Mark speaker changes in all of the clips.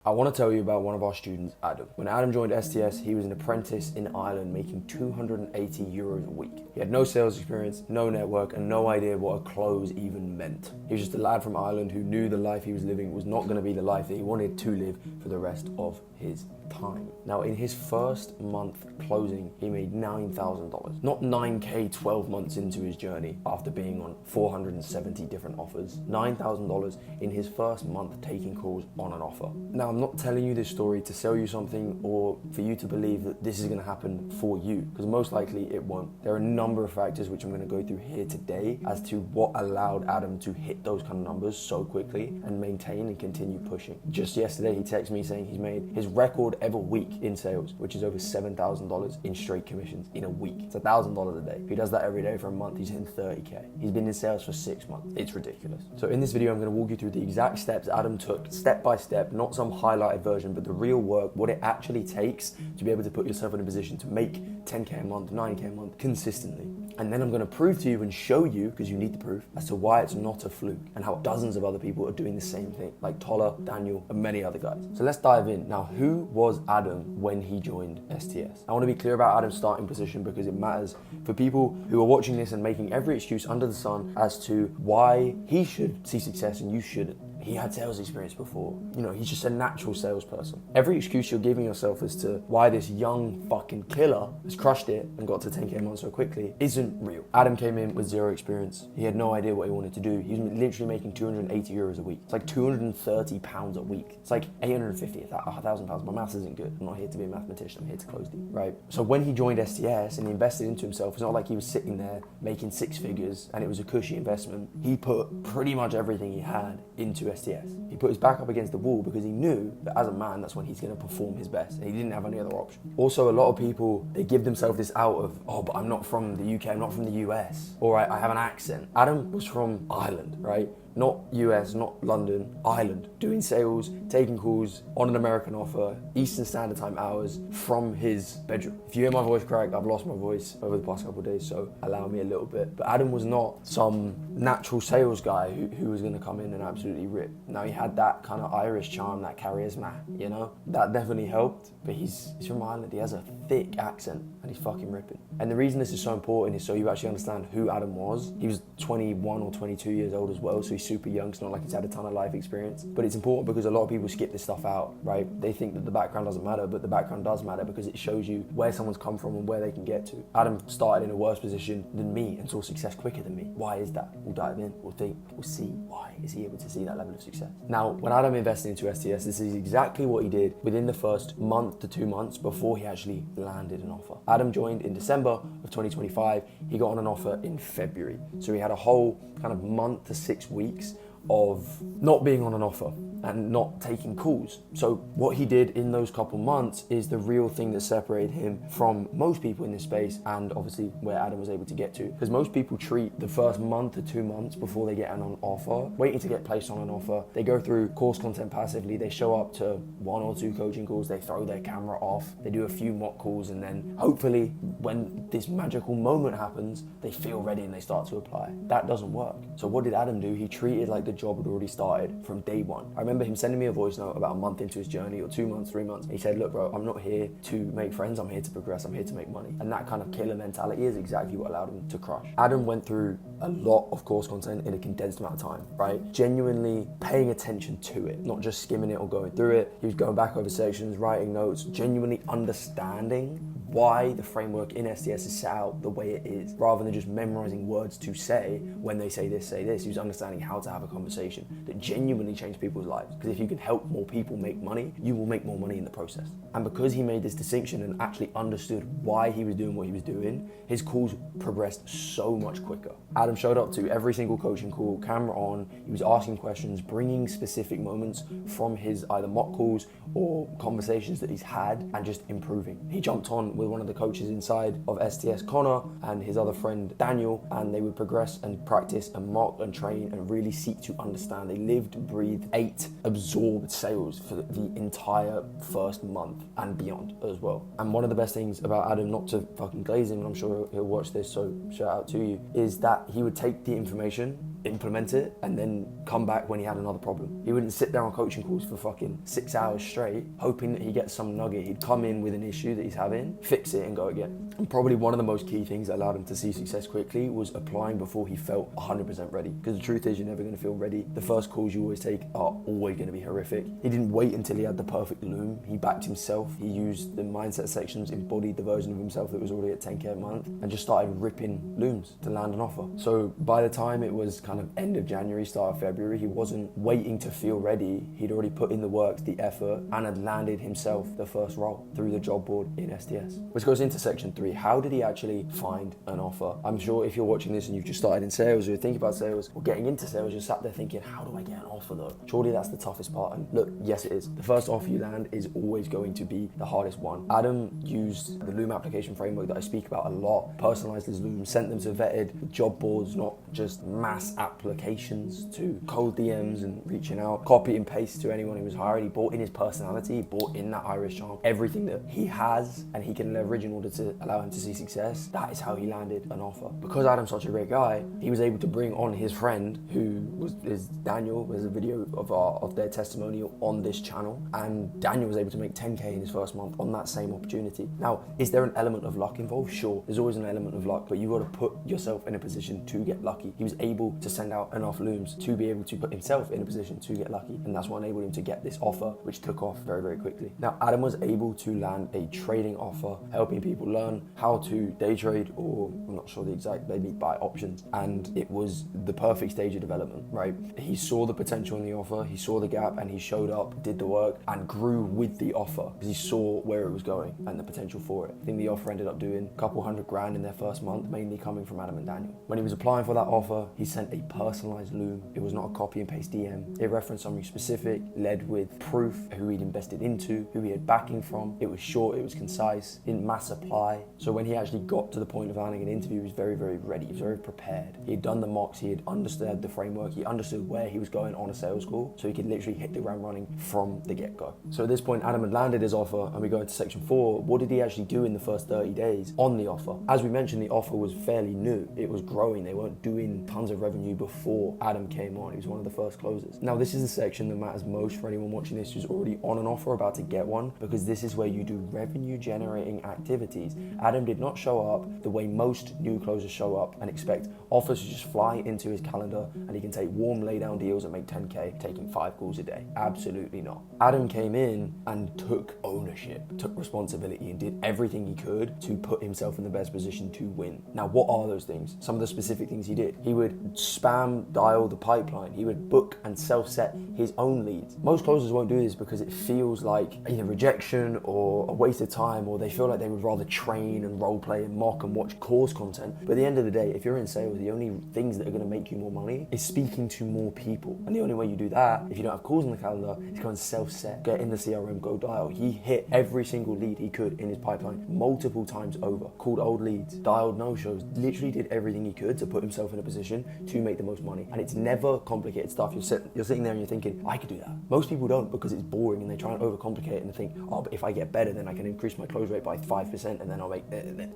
Speaker 1: I want to tell you about one of our students, Adam. When Adam joined STS, he was an apprentice in Ireland making €280 a week. He had no sales experience, no network, and no idea what a close even meant. He was just a lad from Ireland who knew the life he was living was not going to be the life that he wanted to live for the rest of his time. Now, in his first month closing, he made $9,000. Not 9K 12 months into his journey after being on 470 different offers. $9,000 in his first month taking calls on an offer. Now, I'm not telling you this story to sell you something or for you to believe that this is going to happen for you, because most likely it won't. There are a number of factors which I'm going to go through here today as to what allowed Adam to hit those kind of numbers so quickly and maintain and continue pushing. Just yesterday, he texted me saying he's made his record ever week in sales, which is over $7,000 in straight commissions in a week. It's $1,000 a day. If he does that every day for a month, he's hitting 30K. He's been in sales for 6 months. It's ridiculous. So in this video, I'm going to walk you through the exact steps Adam took, step by step, not some highlighted version, but the real work, what it actually takes to be able to put yourself in a position to make 10K a month, 9K a month consistently. And then I'm going to prove to you and show you, because you need the proof, as to why it's not a fluke and how dozens of other people are doing the same thing, like Toller, Daniel, and many other guys. So let's dive in. Now, who was Adam when he joined STS? I want to be clear about Adam's starting position because it matters for people who are watching this and making every excuse under the sun as to why he should see success and you shouldn't. He had sales experience before. You know, he's just a natural salesperson. Every excuse you're giving yourself as to why this young fucking killer has crushed it and got to 10K a month so quickly isn't real. Adam came in with zero experience. He had no idea what he wanted to do. He was literally making €280 a week. It's like £230 a week. It's like 850, £1,000. My maths isn't good. I'm not here to be a mathematician. I'm here to close deal, right? So when he joined STS and he invested into himself, it's not like he was sitting there making 6 figures and it was a cushy investment. He put pretty much everything he had into STS. He put his back up against the wall because he knew that as a man, that's when he's going to perform his best, and he didn't have any other option. Also, a lot of people, they give themselves this out of, oh, but I'm not from the UK, I'm not from the US, or I have an accent. Adam was from Ireland, right? Not US, not London, Ireland, doing sales, taking calls on an American offer, Eastern Standard Time hours from his bedroom. If you hear my voice crack, I've lost my voice over the past couple of days, so allow me a little bit. But Adam was not some natural sales guy who was going to come in and absolutely rip. Now, he had that kind of Irish charm, that charisma, you know? That definitely helped, but he's from Ireland. He has a thick accent and he's fucking ripping. And the reason this is so important is so you actually understand who Adam was. He was 21 or 22 years old as well, so he's super young. It's not like he's had a ton of life experience, but it's important because a lot of people skip this stuff out, right? They think that the background doesn't matter, but the background does matter because it shows you where someone's come from and where they can get to. Adam started in a worse position than me and saw success quicker than me. Why is that? We'll dive in, we'll think, we'll see why is he able to see that level of success. Now, when Adam invested into STS, this is exactly what he did within the first month to 2 months before he actually landed an offer. Adam joined in December of 2025. He got on an offer in February. So he had a whole kind of month to 6 weeks of not being on an offer and not taking calls. So what he did in those couple months is the real thing that separated him from most people in this space, and obviously where Adam was able to get to. Because most people treat the first month to 2 months before they get an offer, waiting to get placed on an offer. They go through course content passively, they show up to 1 or 2 coaching calls, they throw their camera off, they do a few mock calls, and then hopefully when this magical moment happens, they feel ready and they start to apply. That doesn't work. So what did Adam do? He treated like the job had already started from day one. I remember him sending me a voice note about a month into his journey, or 2 months, 3 months. He said, look, bro, I'm not here to make friends. I'm here to progress. I'm here to make money. And that kind of killer mentality is exactly what allowed him to crush. Adam went through a lot of course content in a condensed amount of time, right? Genuinely paying attention to it, not just skimming it or going through it. He was going back over sections, writing notes, genuinely understanding why the framework in STS is set out the way it is, rather than just memorizing words to say when they say this, say this. He was understanding how to have a conversation that genuinely changed people's lives. Because if you can help more people make money, you will make more money in the process. And because he made this distinction and actually understood why he was doing what he was doing, his calls progressed so much quicker. Adam showed up to every single coaching call, camera on. He was asking questions, bringing specific moments from his either mock calls or conversations that he's had, and just improving. He jumped on with one of the coaches inside of STS, Connor, and his other friend Daniel, and they would progress and practice and mock and train and really seek to understand. They lived, breathed, ate, absorbed sales for the entire first month and beyond as well. And one of the best things about Adam, not to fucking glaze him, and I'm sure he'll watch this, so shout out to you, is that he would take the information implement it, and then come back when he had another problem. He wouldn't sit there on coaching calls for fucking 6 hours straight, hoping that he gets some nugget. He'd come in with an issue that he's having, fix it and go again. And probably one of the most key things that allowed him to see success quickly was applying before he felt 100% ready. Because the truth is, you're never going to feel ready. The first calls you always take are always going to be horrific. He didn't wait until he had the perfect loom. He backed himself. He used the mindset sections, embodied the version of himself that was already at 10K a month, and just started ripping looms to land an offer. So by the time it was kind of end of January, start of February, he wasn't waiting to feel ready. He'd already put in the work, the effort, and had landed himself the first role through the job board in STS. Which goes into section 3. How did he actually find an offer? I'm sure if you're watching this and you've just started in sales, or you're thinking about sales or getting into sales, you're sat there thinking, how do I get an offer though? Surely that's the toughest part. And look, yes it is. The first offer you land is always going to be the hardest one. Adam used the Loom application framework that I speak about a lot, personalized his Loom, sent them to vetted job boards, not just mass applications to cold DMs and reaching out, copy and paste to anyone he was hiring. He brought in his personality, he brought in that Irish charm, everything that he has and he can leverage in order to allow him to see success. That is how he landed an offer. Because Adam's such a great guy, he was able to bring on his friend, who is Daniel. There's a video of their testimonial on this channel, and Daniel was able to make 10K in his first month on that same opportunity. Now, is there an element of luck involved? Sure, there's always an element of luck, but you've got to put yourself in a position to get lucky. He was able to send out enough looms to be able to put himself in a position to get lucky, and that's what enabled him to get this offer, which took off very, very quickly. Now, Adam was able to land a trading offer, helping people learn how to day trade, or I'm not sure the exact, maybe buy options, and it was the perfect stage of development, right? He saw the potential in the offer, he saw the gap, and he showed up, did the work, and grew with the offer because he saw where it was going and the potential for it. I think the offer ended up doing a couple $100,000 in their first month, mainly coming from Adam and Daniel. When he was applying for that offer, he sent a personalized loom. It was not a copy and paste DM. It referenced something specific, led with proof, who he'd invested into, who he had backing from. It was short, it was concise, didn't mass apply. So when he actually got to the point of landing an interview, he was very, very ready. He was very prepared. He had done the mocks, he had understood the framework, he understood where he was going on a sales call, so he could literally hit the ground running from the get-go. So at this point, Adam had landed his offer, and we go into section 4. What did he actually do in the first 30 days on the offer? As we mentioned, the offer was fairly new. It was growing. They weren't doing tons of revenue before Adam came on. He was one of the first closers. Now, this is the section that matters most for anyone watching this who's already on an offer, about to get one, because this is where you do revenue generating activities. Adam did not show up the way most new closers show up and expect offers to just fly into his calendar and he can take warm lay down deals and make 10K taking 5 calls a day. Absolutely not. Adam came in and took ownership, took responsibility, and did everything he could to put himself in the best position to win. Now, what are those things? Some of the specific things he did. He would spam dial the pipeline. He would book and self-set his own leads. Most closers won't do this because it feels like either rejection or a waste of time, or they feel like they would rather train and role play and mock and watch course content. But at the end of the day, if you're in sales, the only things that are going to make you more money is speaking to more people. And the only way you do that, if you don't have calls on the calendar, is go and self-set, get in the CRM, go dial. He hit every single lead he could in his pipeline multiple times over. Called old leads, dialed no-shows, literally did everything he could to put himself in a position to make the most money. And it's never complicated stuff. You're sitting there and you're thinking, I could do that. Most people don't, because it's boring and they try and overcomplicate it and think, oh, but if I get better, then I can increase my close rate by 5% and then I'll make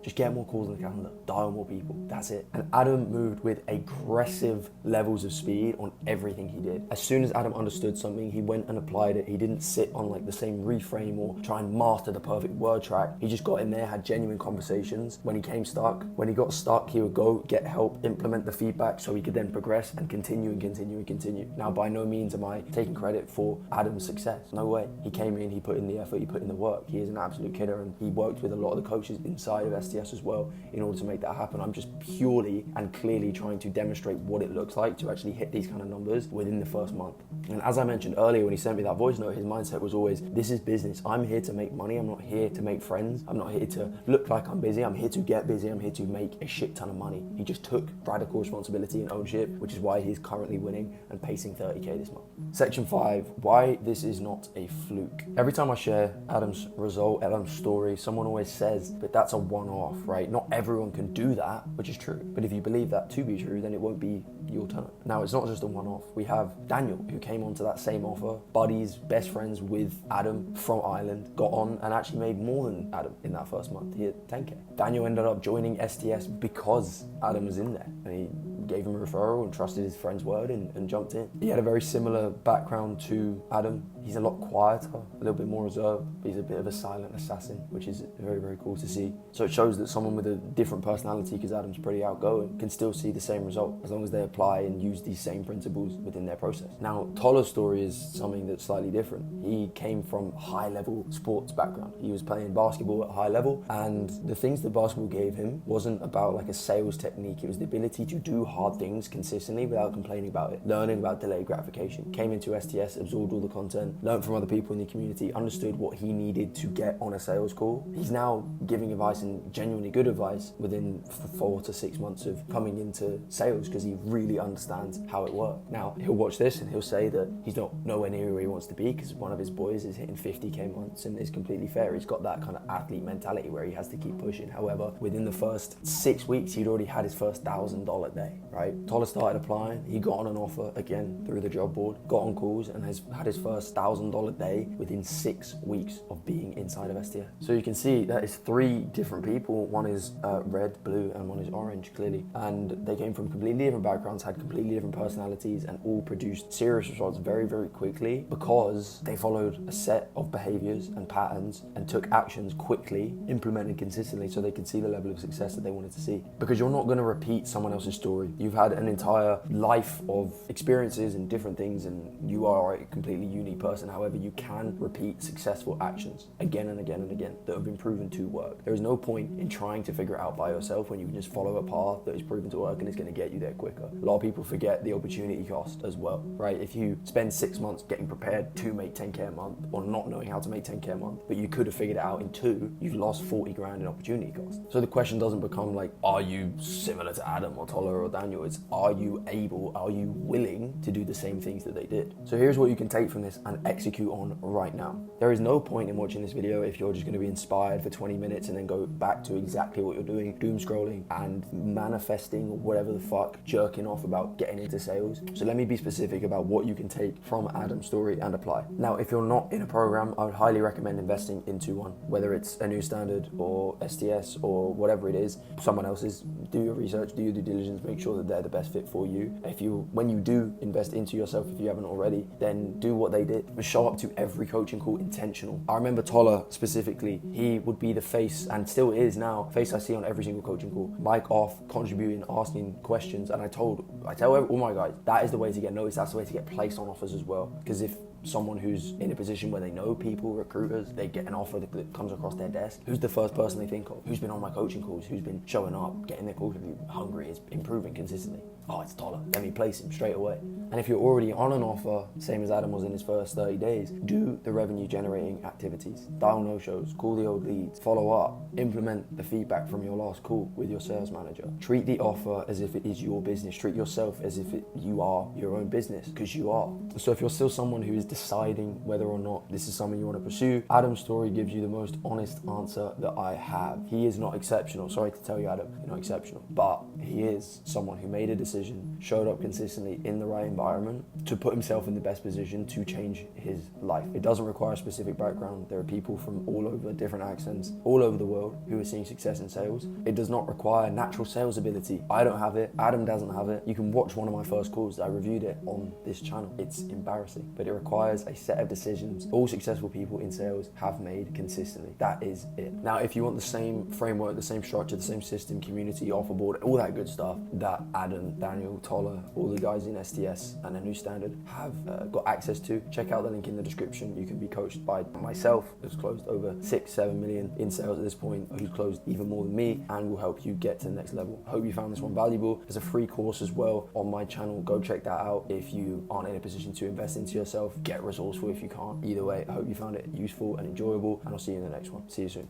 Speaker 1: just get more calls on the calendar, dial more people. That's it. And Adam moved with aggressive levels of speed on everything he did. As soon as Adam understood something, he went and applied it. He didn't sit on like the same reframe or try and master the perfect word track. He just got in there, had genuine conversations. When he came stuck, when he got stuck, he would go get help, implement the feedback so he could then progress and continue and continue and continue. Now, by no means am I taking credit for Adam's success. No way. He came in, he put in the effort, he put in the work. He is an absolute killer, and he worked with a lot of the coaches inside of STS as well in order to make that happen. I'm just purely and clearly trying to demonstrate what it looks like to actually hit these kind of numbers within the first month. And as I mentioned earlier, when he sent me that voice note, his mindset was always, this is business. I'm here to make money. I'm not here to make friends. I'm not here to look like I'm busy. I'm here to get busy. I'm here to make a shit ton of money. He just took radical responsibility and ownership, which is why he's currently winning and pacing 30K this month. Section 5, why this is not a fluke. Every time I share Adam's result, Adam's story, someone always says, but that's a one-off, right? Not everyone can do that, which is true. But if you believe that to be true, then it won't be your turn. Now, it's not just a one-off. We have Daniel, who came onto that same offer, buddies, best friends with Adam from Ireland, got on and actually made more than Adam in that first month. He hit 10K. Daniel ended up joining STS because Adam was in there, and he gave him a referral and trusted his friend's word and jumped in. He had a very similar background to Adam. He's a lot quieter, a little bit more reserved, but he's a bit of a silent assassin, which is very, very cool to see. So it shows that someone with a different personality, because Adam's pretty outgoing, can still see the same result as long as they apply and use these same principles within their process. Now, Tola's story is something that's slightly different. He came from high-level sports background. He was playing basketball at a high level, and the things that basketball gave him wasn't about like a sales technique. It was the ability to do hard things consistently without complaining about it, learning about delayed gratification. Came into STS, absorbed all the content, learned from other people in the community, understood what he needed to get on a sales call. He's now giving advice, and genuinely good advice, within 4 to 6 months of coming into sales, because he really understands how it works. Now, he'll watch this and he'll say that he's not nowhere near where he wants to be because one of his boys is hitting 50k months, and it's completely fair. He's got that kind of athlete mentality where he has to keep pushing. However, within the first 6 weeks, he'd already had his first $1,000 day, right? Tola started applying. He got on an offer again through the job board, got on calls, and has had his first $1,000 day within 6 weeks of being inside of STS. So you can see that is 3 different people. One is red, blue, and one is orange, clearly. And they came from completely different backgrounds, had completely different personalities, and all produced serious results very, very quickly because they followed a set of behaviors and patterns and took actions quickly, implemented consistently, so they could see the level of success that they wanted to see. Because you're not going to repeat someone else's story. You've had an entire life of experiences and different things, and you are a completely unique person. However, you can repeat successful actions again and again and again that have been proven to work. There is no point in trying to figure it out by yourself when you can just follow a path that is proven to work and is going to get you there quicker. A lot of people forget the opportunity cost as well, right? If you spend 6 months getting prepared to make 10k a month, or not knowing how to make 10k a month, but you could have figured it out in 2, you've lost 40 grand in opportunity cost. So the question doesn't become like, are you similar to Adam or Tola or Daniel? It's, are you willing to do the same things that they did? So here's what you can take from this and execute on right now. There is no point in watching this video if you're just going to be inspired for 20 minutes and then go back to exactly what you're doing, doom scrolling and manifesting or whatever the fuck, jerking off about getting into sales. So let me be specific about what you can take from Adam's story and apply. Now, if you're not in a program, I would highly recommend investing into one, whether it's a new standard or STS or whatever it is, someone else's. Do your research, do your due diligence, make sure that they're the best fit for you. When you do invest into yourself, if you haven't already, then do what they did. Show up to every coaching call intentional. I remember Tola specifically, he would be the face, and still is now, face I see on every single coaching call. Mic off, contributing, asking questions, and I tell all my guys, that is the way to get noticed, that's the way to get placed on offers as well. Because if someone who's in a position where they know people, recruiters, they get an offer that comes across their desk, who's the first person they think of? Who's been on my coaching calls? Who's been showing up, getting their calls with you, hungry, is improving consistently? Oh, it's Tola. Let me place him straight away. And if you're already on an offer, same as Adam was in his first 30 days, do the revenue generating activities. Dial no-shows, call the old leads, follow up, implement the feedback from your last call with your sales manager. Treat the offer as if it is your business. Treat yourself as if you are your own business, because you are. So if you're still someone who is deciding whether or not this is something you want to pursue, Adam's story gives you the most honest answer that I have. He is not exceptional. Sorry to tell you, Adam, you're not exceptional. But he is someone who made a decision, showed up consistently in the right environment to put himself in the best position to change his life. It doesn't require a specific background. There are people from all over, different accents, all over the world who are seeing success in sales. It does not require natural sales ability. I don't have it. Adam doesn't have it. You can watch one of my first calls. I reviewed it on this channel. It's embarrassing, but it requires a set of decisions all successful people in sales have made consistently. That is it. Now, if you want the same framework, the same structure, the same system, community, offer board, all that good stuff that Adam, Daniel, Tola, all the guys in STS and a new standard have got access to, check out the link in the description. You can be coached by myself, who's closed over 6-7 million in sales at this point, who's closed even more than me, and will help you get to the next level. Hope you found this one valuable. There's a free course as well on my channel. Go check that out if you aren't in a position to invest into yourself. Get resourceful if you can't. Either way, I hope you found it useful and enjoyable, and I'll see you in the next one. See you soon.